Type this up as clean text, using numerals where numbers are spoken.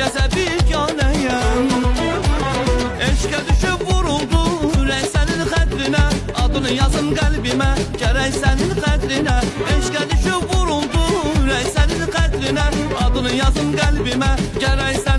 sənsə biganəyəm. Eşqə düşüb vuruldu ürək sənin xətrinə, adını yazım qəlbimə gərək sənin xətrinə. Eşqə düşüb vuruldu ürək sənin xətrinə, adını yazım qəlbimə gərək sənin